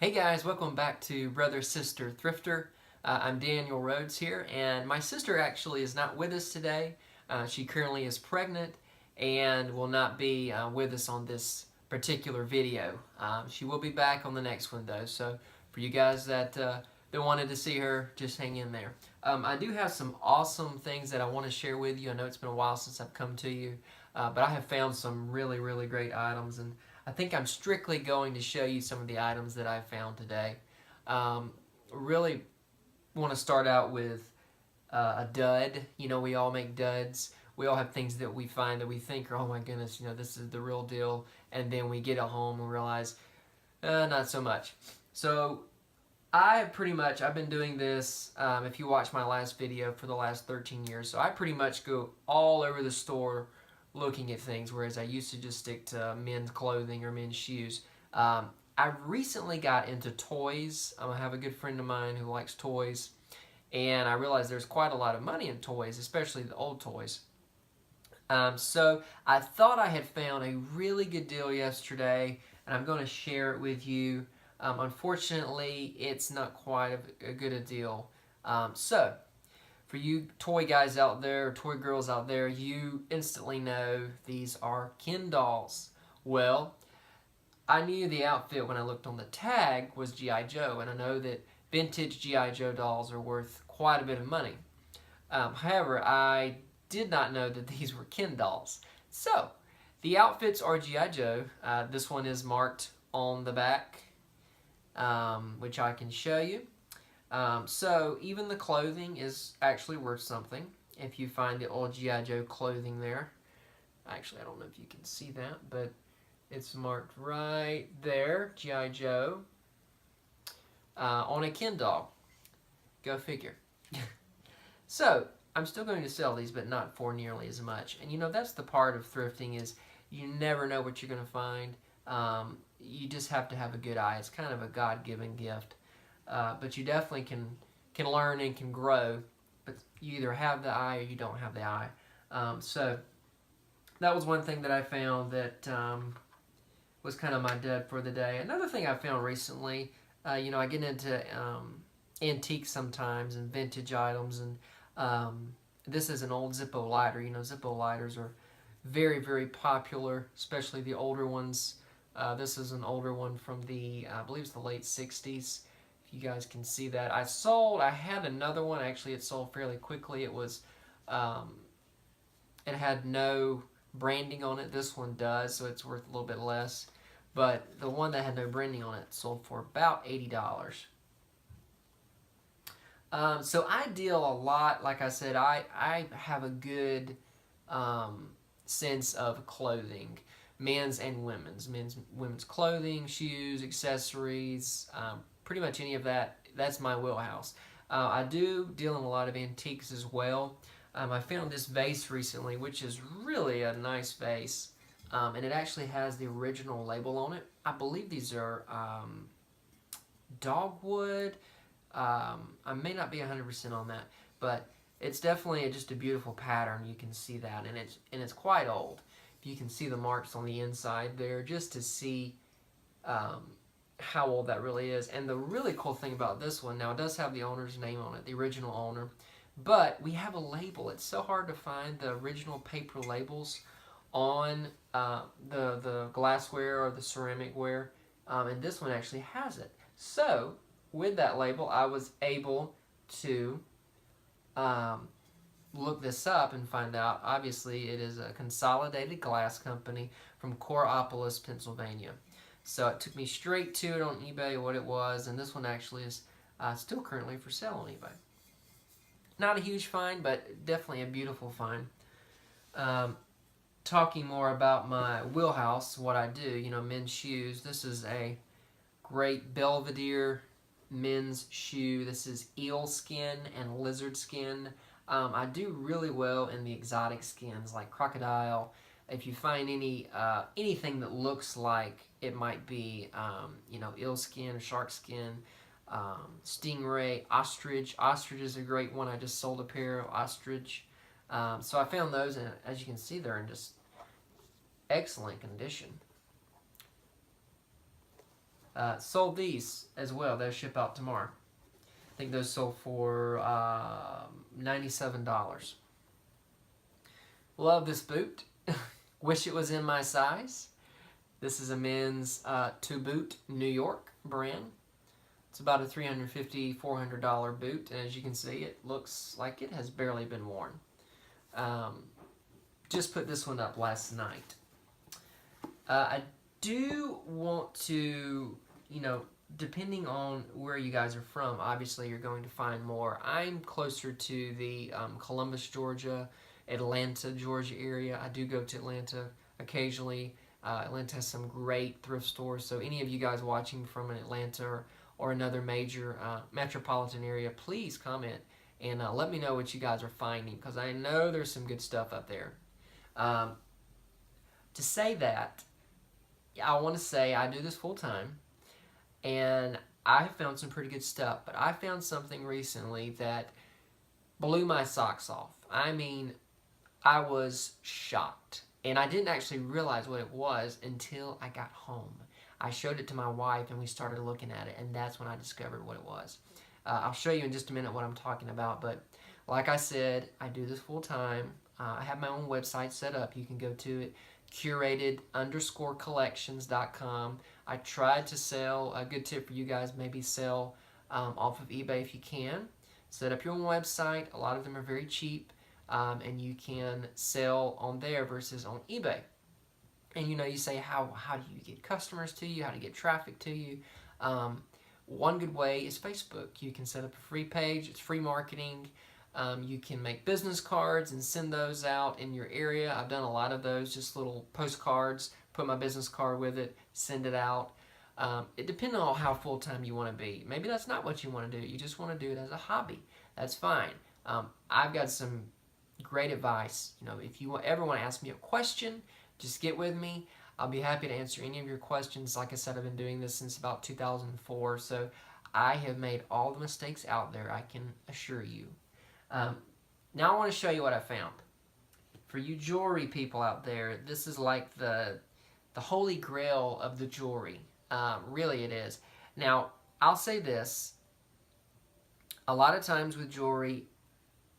Hey guys, welcome back to Brother Sister Thrifter. I'm Daniel Rhodes here, and my sister actually is not with us today. She currently is pregnant and will not be with us on this particular video. She will be back on the next one though, so for you guys that wanted to see her, just hang in there. I do have some awesome things that I want to share with you. I know it's been a while since I've come to you, but I have found some really great items, and I think I'm strictly going to show you some of the items that I found today. Really want to start out with a dud. You know, we all make duds. We all have things that we find that we think are, oh my goodness, you know, this is the real deal. And then we get it home and realize, not so much. So I've been doing this, if you watch my last video, for the last 13 years. So I pretty much go all over the store looking at things, whereas I used to just stick to men's clothing or men's shoes. I recently got into toys. I have a good friend of mine who likes toys, and I realized there's quite a lot of money in toys, especially the old toys. So I thought I had found a really good deal yesterday, and I'm going to share it with you. Unfortunately, it's not quite a good a deal. So for you toy guys out there, toy girls out there, you instantly know these are Ken dolls. Well, I knew the outfit when I looked on the tag was G.I. Joe, and I know that vintage G.I. Joe dolls are worth quite a bit of money. However, I did not know that these were Ken dolls. So, the outfits are G.I. Joe. This one is marked on the back, which I can show you. So even the clothing is actually worth something if you find the old G.I. Joe clothing there. Actually, I don't know if you can see that, but it's marked right there, G.I. Joe, on a Ken doll. Go figure. So I'm still going to sell these, but not for nearly as much. And you know, that's the part of thrifting, is you never know what you're going to find. You just have to have a good eye. It's kind of a God-given gift. But you definitely can learn and can grow, but you either have the eye or you don't have the eye. So that was one thing that I found that was kind of my dud for the day. Another thing I found recently, you know, I get into antiques sometimes and vintage items, and this is an old Zippo lighter. You know, Zippo lighters are very popular, especially the older ones. This is an older one from the, I believe it's the late 60s. If you guys can see that. I had another one, actually it sold fairly quickly. It was, it had no branding on it. This one does, so it's worth a little bit less. But the one that had no branding on it sold for about $80. So I deal a lot, like I said, I have a good sense of clothing. Men's and women's. Women's clothing, shoes, accessories, pretty much any of that. That's my wheelhouse. I do deal in a lot of antiques as well. I found this vase recently, which is really a nice vase. And it actually has the original label on it. I believe these are dogwood. I may not be 100% on that, but it's definitely just a beautiful pattern. You can see that, and it's quite old. You can see the marks on the inside there, just to see how old that really is. And the really cool thing about this one, now it does have the owner's name on it, the original owner, but we have a label. It's so hard to find the original paper labels on the glassware or the ceramic ware, and this one actually has it. So with that label, I was able to look this up and find out. Obviously, it is a consolidated glass company from Coraopolis, Pennsylvania. So it took me straight to it on eBay, what it was, and this one actually is still currently for sale on eBay. Not a huge find, but definitely a beautiful find. Talking more about my wheelhouse, what I do, you know, men's shoes. This is a great Belvedere men's shoe. This is eel skin and lizard skin. I do really well in the exotic skins like crocodile. If you find anything that looks like it might be, you know, eel skin, shark skin, stingray, ostrich. Ostrich is a great one. I just sold a pair of ostrich. So I found those, and as you can see, they're in just excellent condition. Sold these as well. They'll ship out tomorrow. I think those sold for $97. Love this boot. Wish it was in my size. This is a men's To Boot New York brand. It's about a $350, $400 boot, and as you can see, it looks like it has barely been worn. Just put this one up last night. I do want to, depending on where you guys are from, obviously you're going to find more. I'm closer to the Columbus, Georgia, Atlanta, Georgia area. I do go to Atlanta occasionally. Atlanta has some great thrift stores, so any of you guys watching from Atlanta or another major metropolitan area, please comment and let me know what you guys are finding, because I know there's some good stuff up there. To say that, I want to say I do this full time, and I found some pretty good stuff, but I found something recently that blew my socks off. I mean, I was shocked, and I didn't actually realize what it was until I got home. I showed it to my wife, and we started looking at it, and that's when I discovered what it was. I'll show you in just a minute what I'm talking about, but like I said, I do this full time. I have my own website set up. You can go to it, curated_collections.com. I tried to sell, a good tip for you guys, maybe sell off of eBay if you can. Set up your own website. A lot of them are very cheap, and you can sell on there versus on eBay. And you say, how do you get customers to you? How do you get traffic to you? One good way is Facebook. You can set up a free page. It's free marketing. You can make business cards and send those out in your area. I've done a lot of those, just little postcards, put my business card with it, send it out. It depends on how full-time you want to be. Maybe that's not what you want to do. You just want to do it as a hobby. That's fine. I've got some great advice. If you ever want to ask me a question, just get with me. I'll be happy to answer any of your questions. Like I said, I've been doing this since about 2004, so I have made all the mistakes out there, I can assure you. Now I want to show you what I found. For you jewelry people out there, this is like the holy grail of the jewelry. Really it is. Now, I'll say this. A lot of times with jewelry,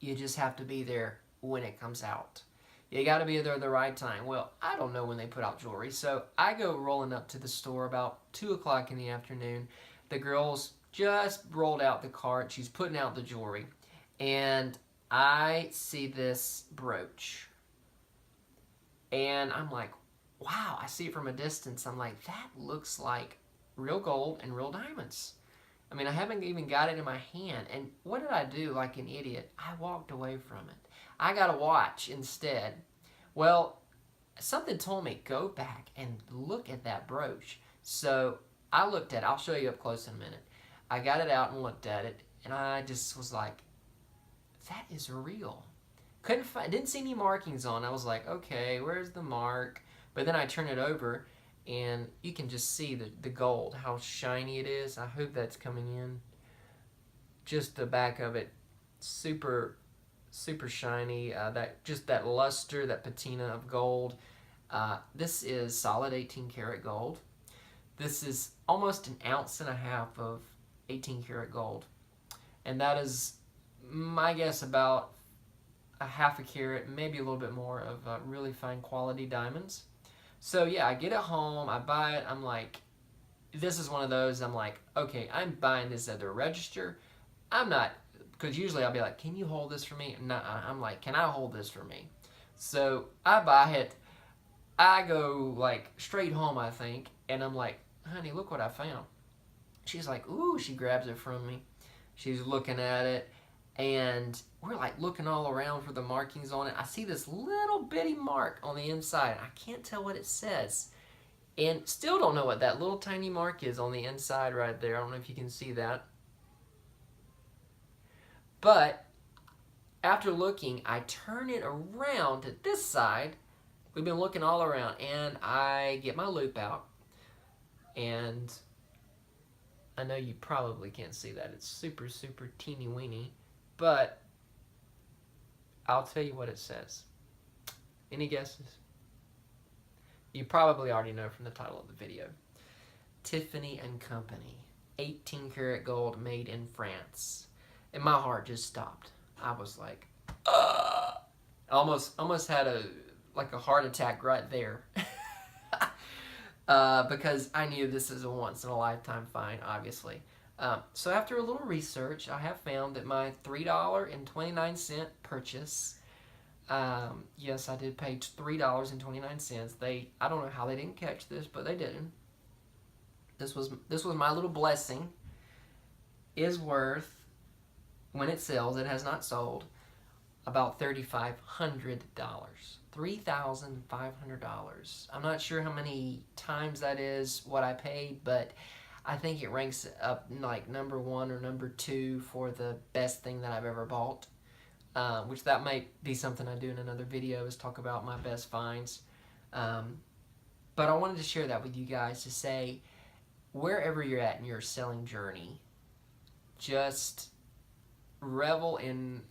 you just have to be there when it comes out. You got to be there at the right time. Well, I don't know when they put out jewelry, so I go rolling up to the store about 2 o'clock in the afternoon. The girl's just rolled out the cart. She's putting out the jewelry. And I see this brooch. And I'm like, wow, I see it from a distance. I'm like, that looks like real gold and real diamonds. I mean, I haven't even got it in my hand. And what did I do like an idiot? I walked away from it. I got a watch instead. Well, something told me, go back and look at that brooch. So I looked at it. I'll show you up close in a minute. I got it out and looked at it. And I just was like, that is real. Didn't see any markings on. I was like, okay, where's the mark? But then I turn it over, and you can just see the gold, how shiny it is. I hope that's coming in. Just the back of it, super, super shiny. That luster, that patina of gold. This is solid 18 karat gold. This is almost 1.5 ounces of 18 karat gold, and that is, my guess, about 1/2 carat, maybe a little bit more of really fine quality diamonds. So yeah, I get it home, I buy it, I'm like, this is one of those, I'm like, okay, I'm buying this at the register. I'm not, because usually I'll be like, can you hold this for me? Nuh-uh. I'm like, can I hold this for me? So I buy it, I go like straight home, I think, and I'm like, honey, look what I found. She's like, ooh, she grabs it from me. She's looking at it. And we're like looking all around for the markings on it. I see this little bitty mark on the inside. I can't tell what it says. And still don't know what that little tiny mark is on the inside right there. I don't know if you can see that. But after looking, I turn it around to this side. We've been looking all around. And I get my loop out. And I know you probably can't see that. It's super, super teeny weeny. But I'll tell you what it says. Any guesses? You probably already know from the title of the video. Tiffany and Company, 18 karat gold, made in France. And my heart just stopped. I was like, almost had a heart attack right there. Because I knew this is a once in a lifetime find, obviously. So after a little research, I have found that my $3.29 purchase, yes, I did pay $3.29. I don't know how they didn't catch this, but they didn't. This was my little blessing. Is worth, when it sells, it has not sold, about $3,500. $3,500. I'm not sure how many times that is what I paid, but I think it ranks up like number 1 or number 2 for the best thing that I've ever bought. Which that might be something I do in another video, is talk about my best finds. But I wanted to share that with you guys to say, wherever you're at in your selling journey, just revel in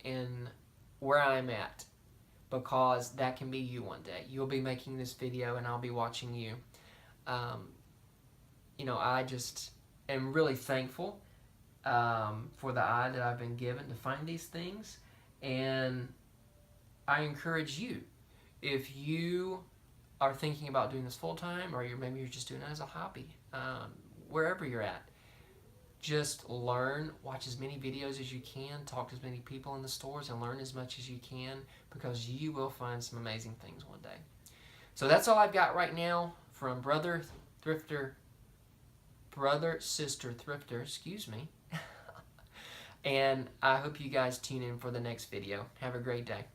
where I'm at, because that can be you one day. You'll be making this video and I'll be watching you. I just am really thankful for the eye that I've been given to find these things, and I encourage you, if you are thinking about doing this full time, or maybe you're just doing it as a hobby, wherever you're at, just learn, watch as many videos as you can, talk to as many people in the stores, and learn as much as you can, because you will find some amazing things one day. So that's all I've got right now from Brother Sister Thrifter, excuse me. And I hope you guys tune in for the next video. Have a great day.